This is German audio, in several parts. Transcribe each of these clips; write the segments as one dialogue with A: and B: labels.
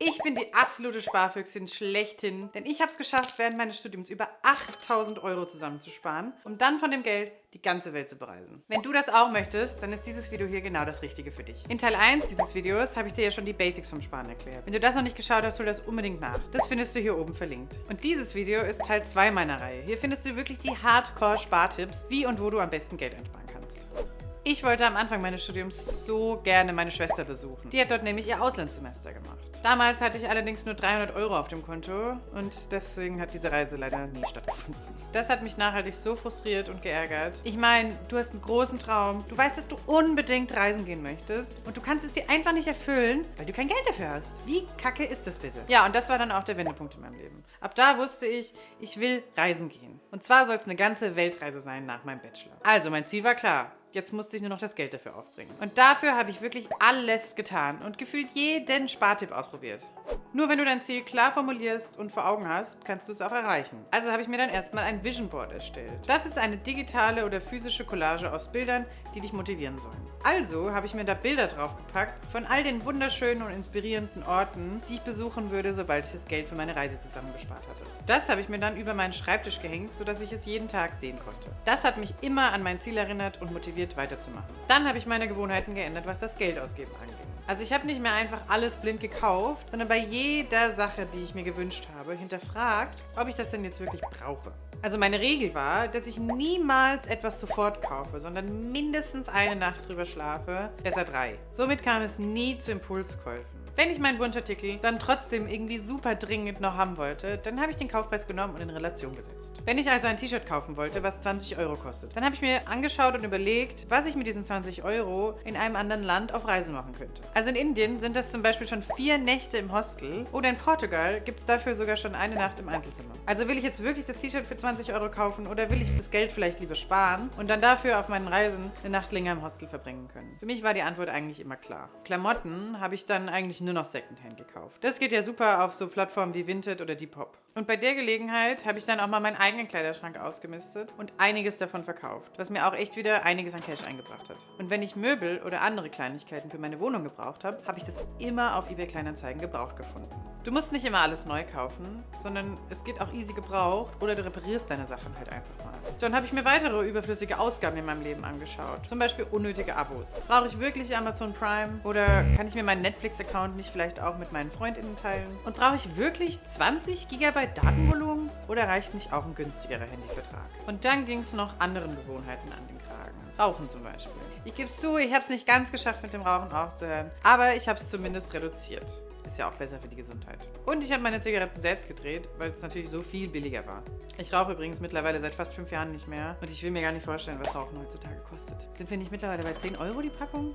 A: Ich bin die absolute Sparfüchsin schlechthin, denn ich habe es geschafft, während meines Studiums über 8.000 Euro zusammenzusparen, um dann von dem Geld die ganze Welt zu bereisen. Wenn du das auch möchtest, dann ist dieses Video hier genau das Richtige für dich. In Teil 1 dieses Videos habe ich dir ja schon die Basics vom Sparen erklärt. Wenn du das noch nicht geschaut hast, hol das unbedingt nach. Das findest du hier oben verlinkt. Und dieses Video ist Teil 2 meiner Reihe. Hier findest du wirklich die Hardcore-Spartipps, wie und wo du am besten Geld einsparen kannst. Ich wollte am Anfang meines Studiums so gerne meine Schwester besuchen. Die hat dort nämlich ihr Auslandssemester gemacht. Damals hatte ich allerdings nur 300 Euro auf dem Konto und deswegen hat diese Reise leider nie stattgefunden. Das hat mich nachhaltig so frustriert und geärgert. Ich meine, du hast einen großen Traum, du weißt, dass du unbedingt reisen gehen möchtest und du kannst es dir einfach nicht erfüllen, weil du kein Geld dafür hast. Wie kacke ist das bitte? Ja, und das war dann auch der Wendepunkt in meinem Leben. Ab da wusste ich will reisen gehen. Und zwar soll es eine ganze Weltreise sein nach meinem Bachelor. Also, mein Ziel war klar. Jetzt musste ich nur noch das Geld dafür aufbringen. Und dafür habe ich wirklich alles getan und gefühlt jeden Spartipp ausprobiert. Nur wenn du dein Ziel klar formulierst und vor Augen hast, kannst du es auch erreichen. Also habe ich mir dann erstmal ein Vision Board erstellt. Das ist eine digitale oder physische Collage aus Bildern, die dich motivieren sollen. Also habe ich mir da Bilder draufgepackt von all den wunderschönen und inspirierenden Orten, die ich besuchen würde, sobald ich das Geld für meine Reise zusammengespart hatte. Das habe ich mir dann über meinen Schreibtisch gehängt, sodass ich es jeden Tag sehen konnte. Das hat mich immer an mein Ziel erinnert und motiviert, weiterzumachen. Dann habe ich meine Gewohnheiten geändert, was das Geldausgeben angeht. Also ich habe nicht mehr einfach alles blind gekauft, sondern bei jeder Sache, die ich mir gewünscht habe, hinterfragt, ob ich das denn jetzt wirklich brauche. Also meine Regel war, dass ich niemals etwas sofort kaufe, sondern mindestens eine Nacht drüber schlafe, besser 3. Somit kam es nie zu Impulskäufen. Wenn ich meinen Wunschartikel dann trotzdem irgendwie super dringend noch haben wollte, dann habe ich den Kaufpreis genommen und in Relation gesetzt. Wenn ich also ein T-Shirt kaufen wollte, was 20 Euro kostet, dann habe ich mir angeschaut und überlegt, was ich mit diesen 20 Euro in einem anderen Land auf Reisen machen könnte. Also in Indien sind das zum Beispiel schon 4 Nächte im Hostel oder in Portugal gibt es dafür sogar schon eine Nacht im Einzelzimmer. Also will ich jetzt wirklich das T-Shirt für 20 Euro kaufen oder will ich das Geld vielleicht lieber sparen und dann dafür auf meinen Reisen eine Nacht länger im Hostel verbringen können? Für mich war die Antwort eigentlich immer klar. Klamotten habe ich dann eigentlich nur noch Secondhand gekauft. Das geht ja super auf so Plattformen wie Vinted oder Depop. Und bei der Gelegenheit habe ich dann auch mal meinen eigenen Kleiderschrank ausgemistet und einiges davon verkauft, was mir auch echt wieder einiges an Cash eingebracht hat. Und wenn ich Möbel oder andere Kleinigkeiten für meine Wohnung gebraucht habe, habe ich das immer auf eBay Kleinanzeigen gebraucht gefunden. Du musst nicht immer alles neu kaufen, sondern es geht auch easy gebraucht oder du reparierst deine Sachen halt einfach mal. Dann habe ich mir weitere überflüssige Ausgaben in meinem Leben angeschaut. Zum Beispiel unnötige Abos. Brauche ich wirklich Amazon Prime oder kann ich mir meinen Netflix-Account nicht vielleicht auch mit meinen FreundInnen teilen? Und brauche ich wirklich 20 GB Datenvolumen oder reicht nicht auch ein günstigerer Handyvertrag? Und dann ging es noch anderen Gewohnheiten an den Kragen. Rauchen zum Beispiel. Ich gebe es zu, ich habe es nicht ganz geschafft, mit dem Rauchen aufzuhören, aber ich habe es zumindest reduziert. Ist ja auch besser für die Gesundheit. Und ich habe meine Zigaretten selbst gedreht, weil es natürlich so viel billiger war. Ich rauche übrigens mittlerweile seit fast 5 Jahren nicht mehr und ich will mir gar nicht vorstellen, was Rauchen heutzutage kostet. Sind wir nicht mittlerweile bei 10 Euro die Packung?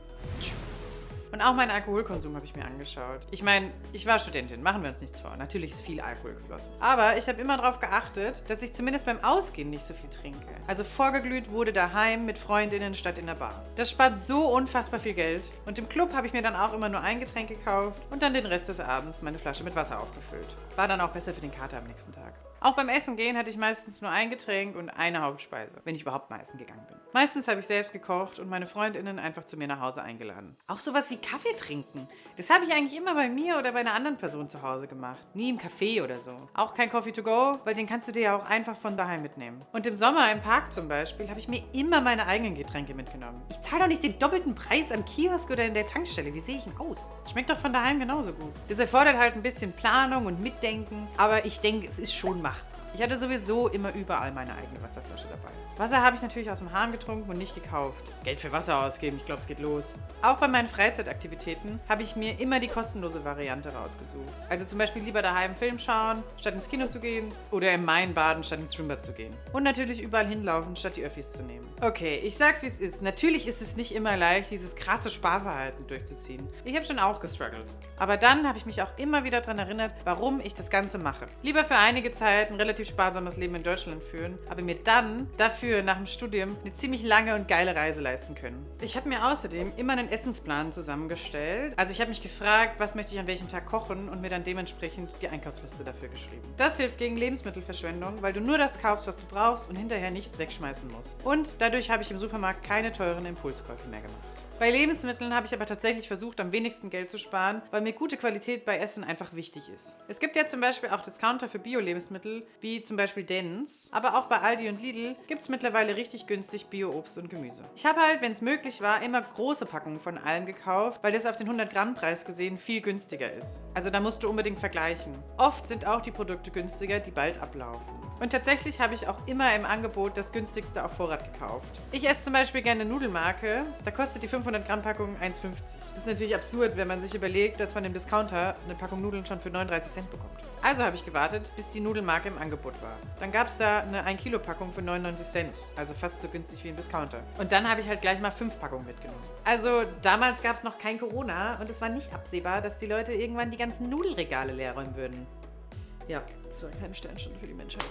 A: Und auch meinen Alkoholkonsum habe ich mir angeschaut. Ich meine, ich war Studentin, machen wir uns nichts vor. Natürlich ist viel Alkohol geflossen. Aber ich habe immer darauf geachtet, dass ich zumindest beim Ausgehen nicht so viel trinke. Also vorgeglüht wurde daheim mit FreundInnen statt in der Bar. Das spart so unfassbar viel Geld. Und im Club habe ich mir dann auch immer nur ein Getränk gekauft und dann den Rest des Abends meine Flasche mit Wasser aufgefüllt. War dann auch besser für den Kater am nächsten Tag. Auch beim Essen gehen hatte ich meistens nur ein Getränk und eine Hauptspeise, wenn ich überhaupt mal essen gegangen bin. Meistens habe ich selbst gekocht und meine FreundInnen einfach zu mir nach Hause eingeladen. Auch sowas wie Kaffee trinken. Das habe ich eigentlich immer bei mir oder bei einer anderen Person zu Hause gemacht. Nie im Café oder so. Auch kein Coffee to go, weil den kannst du dir ja auch einfach von daheim mitnehmen. Und im Sommer im Park zum Beispiel habe ich mir immer meine eigenen Getränke mitgenommen. Ich zahle doch nicht den doppelten Preis am Kiosk oder in der Tankstelle. Wie sehe ich denn aus? Schmeckt doch von daheim genauso gut. Das erfordert halt ein bisschen Planung und Mitdenken, aber ich denke, es ist schon machbar. Ich hatte sowieso immer überall meine eigene Wasserflasche dabei. Wasser habe ich natürlich aus dem Hahn getrunken und nicht gekauft. Geld für Wasser ausgeben, ich glaube, es geht los. Auch bei meinen Freizeitaktivitäten habe ich mir immer die kostenlose Variante rausgesucht. Also zum Beispiel lieber daheim einen Film schauen, statt ins Kino zu gehen oder im Main baden, statt ins Schwimmbad zu gehen. Und natürlich überall hinlaufen, statt die Öffis zu nehmen. Okay, ich sag's wie es ist. Natürlich ist es nicht immer leicht, dieses krasse Sparverhalten durchzuziehen. Ich habe schon auch gestruggelt. Aber dann habe ich mich auch immer wieder daran erinnert, warum ich das Ganze mache. Lieber für einige Zeit ein relativ sparsames Leben in Deutschland führen, aber mir dann dafür nach dem Studium eine ziemlich lange und geile Reise leisten können. Ich habe mir außerdem immer einen Essensplan zusammengestellt. Also ich habe mich gefragt, was möchte ich an welchem Tag kochen und mir dann dementsprechend die Einkaufsliste dafür geschrieben. Das hilft gegen Lebensmittelverschwendung, weil du nur das kaufst, was du brauchst und hinterher nichts wegschmeißen musst. Und dadurch habe ich im Supermarkt keine teuren Impulskäufe mehr gemacht. Bei Lebensmitteln habe ich aber tatsächlich versucht, am wenigsten Geld zu sparen, weil mir gute Qualität bei Essen einfach wichtig ist. Es gibt ja zum Beispiel auch Discounter für Bio-Lebensmittel, wie zum Beispiel Dens, aber auch bei Aldi und Lidl gibt es mittlerweile richtig günstig Bio-Obst und Gemüse. Ich habe halt, wenn es möglich war, immer große Packungen von allem gekauft, weil das auf den 100-Gramm-Preis gesehen viel günstiger ist. Also da musst du unbedingt vergleichen. Oft sind auch die Produkte günstiger, die bald ablaufen. Und tatsächlich habe ich auch immer im Angebot das günstigste auf Vorrat gekauft. Ich esse zum Beispiel gerne Nudelmarke, da kostet die 500-Gramm-Packung 1,50. Das ist natürlich absurd, wenn man sich überlegt, dass man im Discounter eine Packung Nudeln schon für 39 Cent bekommt. Also habe ich gewartet, bis die Nudelmarke im Angebot war. Dann gab es da eine 1-Kilo-Packung für 99 Cent, also fast so günstig wie im Discounter. Und dann habe ich halt gleich mal 5 Packungen mitgenommen. Also damals gab es noch kein Corona und es war nicht absehbar, dass die Leute irgendwann die ganzen Nudelregale leer räumen würden. Ja, das war keine Sternstunde für die Menschheit.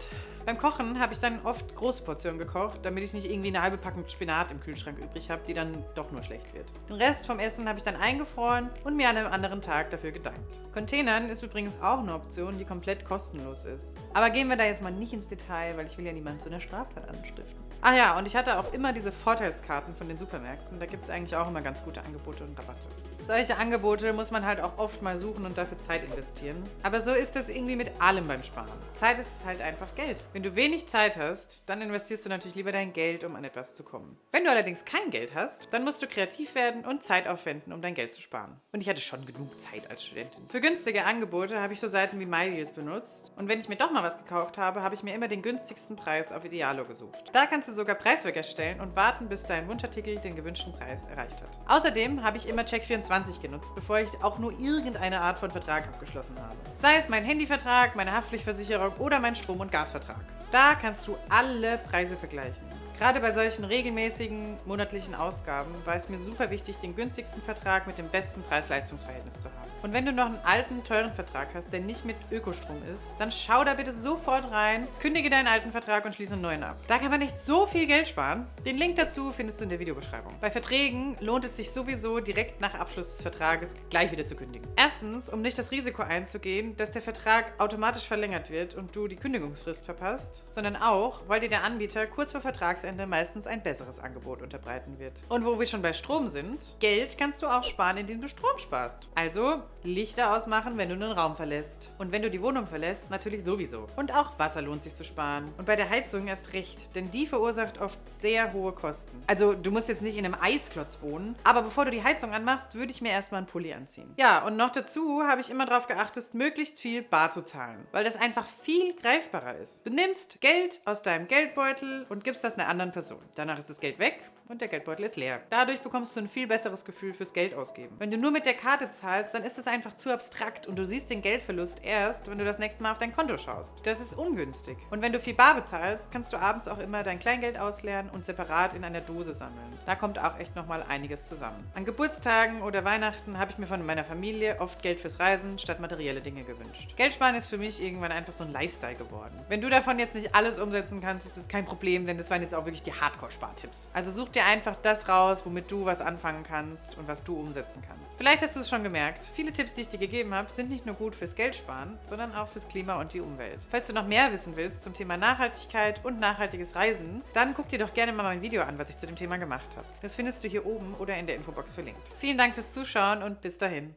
A: Beim Kochen habe ich dann oft große Portionen gekocht, damit ich nicht irgendwie eine halbe Packung Spinat im Kühlschrank übrig habe, die dann doch nur schlecht wird. Den Rest vom Essen habe ich dann eingefroren und mir an einem anderen Tag dafür gedankt. Containern ist übrigens auch eine Option, die komplett kostenlos ist. Aber gehen wir da jetzt mal nicht ins Detail, weil ich will ja niemanden zu einer Straftat anstiften. Ach ja, und ich hatte auch immer diese Vorteilskarten von den Supermärkten. Da gibt es eigentlich auch immer ganz gute Angebote und Rabatte. Solche Angebote muss man halt auch oft mal suchen und dafür Zeit investieren. Aber so ist es irgendwie mit allem beim Sparen. Zeit ist halt einfach Geld. Wenn du wenig Zeit hast, dann investierst du natürlich lieber dein Geld, um an etwas zu kommen. Wenn du allerdings kein Geld hast, dann musst du kreativ werden und Zeit aufwenden, um dein Geld zu sparen. Und ich hatte schon genug Zeit als Studentin. Für günstige Angebote habe ich so Seiten wie MyDeals benutzt. Und wenn ich mir doch mal was gekauft habe, habe ich mir immer den günstigsten Preis auf Idealo gesucht. Da kannst du sogar Preiswecker stellen und warten, bis dein Wunschartikel den gewünschten Preis erreicht hat. Außerdem habe ich immer Check24 genutzt, bevor ich auch nur irgendeine Art von Vertrag abgeschlossen habe. Sei es mein Handyvertrag, meine Haftpflichtversicherung oder mein Strom- und Gasvertrag. Da kannst du alle Preise vergleichen. Gerade bei solchen regelmäßigen monatlichen Ausgaben war es mir super wichtig, den günstigsten Vertrag mit dem besten Preis-Leistungs-Verhältnis zu haben. Und wenn du noch einen alten, teuren Vertrag hast, der nicht mit Ökostrom ist, dann schau da bitte sofort rein, kündige deinen alten Vertrag und schließe einen neuen ab. Da kann man echt so viel Geld sparen. Den Link dazu findest du in der Videobeschreibung. Bei Verträgen lohnt es sich sowieso, direkt nach Abschluss des Vertrages gleich wieder zu kündigen. Erstens, um nicht das Risiko einzugehen, dass der Vertrag automatisch verlängert wird und du die Kündigungsfrist verpasst, sondern auch, weil dir der Anbieter kurz vor Vertragsende meistens ein besseres Angebot unterbreiten wird. Und wo wir schon bei Strom sind, Geld kannst du auch sparen, indem du Strom sparst. Also Lichter ausmachen, wenn du einen Raum verlässt. Und wenn du die Wohnung verlässt, natürlich sowieso. Und auch Wasser lohnt sich zu sparen. Und bei der Heizung erst recht, denn die verursacht oft sehr hohe Kosten. Also du musst jetzt nicht in einem Eisklotz wohnen, aber bevor du die Heizung anmachst, würde ich mir erstmal einen Pulli anziehen. Ja, und noch dazu habe ich immer darauf geachtet, möglichst viel bar zu zahlen, weil das einfach viel greifbarer ist. Du nimmst Geld aus deinem Geldbeutel und gibst das einer anderen Person. Danach ist das Geld weg und der Geldbeutel ist leer. Dadurch bekommst du ein viel besseres Gefühl fürs Geld ausgeben. Wenn du nur mit der Karte zahlst, dann ist es einfach zu abstrakt und du siehst den Geldverlust erst, wenn du das nächste Mal auf dein Konto schaust. Das ist ungünstig. Und wenn du viel bar bezahlst, kannst du abends auch immer dein Kleingeld ausleeren und separat in einer Dose sammeln. Da kommt auch echt nochmal einiges zusammen. An Geburtstagen oder Weihnachten habe ich mir von meiner Familie oft Geld fürs Reisen statt materielle Dinge gewünscht. Geld sparen ist für mich irgendwann einfach so ein Lifestyle geworden. Wenn du davon jetzt nicht alles umsetzen kannst, ist das kein Problem, denn das waren jetzt auch wirklich die Hardcore-Spartipps. Also such dir einfach das raus, womit du was anfangen kannst und was du umsetzen kannst. Vielleicht hast du es schon gemerkt, viele Tipps, die ich dir gegeben habe, sind nicht nur gut fürs Geld sparen, sondern auch fürs Klima und die Umwelt. Falls du noch mehr wissen willst zum Thema Nachhaltigkeit und nachhaltiges Reisen, dann guck dir doch gerne mal mein Video an, was ich zu dem Thema gemacht habe. Das findest du hier oben oder in der Infobox verlinkt. Vielen Dank fürs Zuschauen und bis dahin.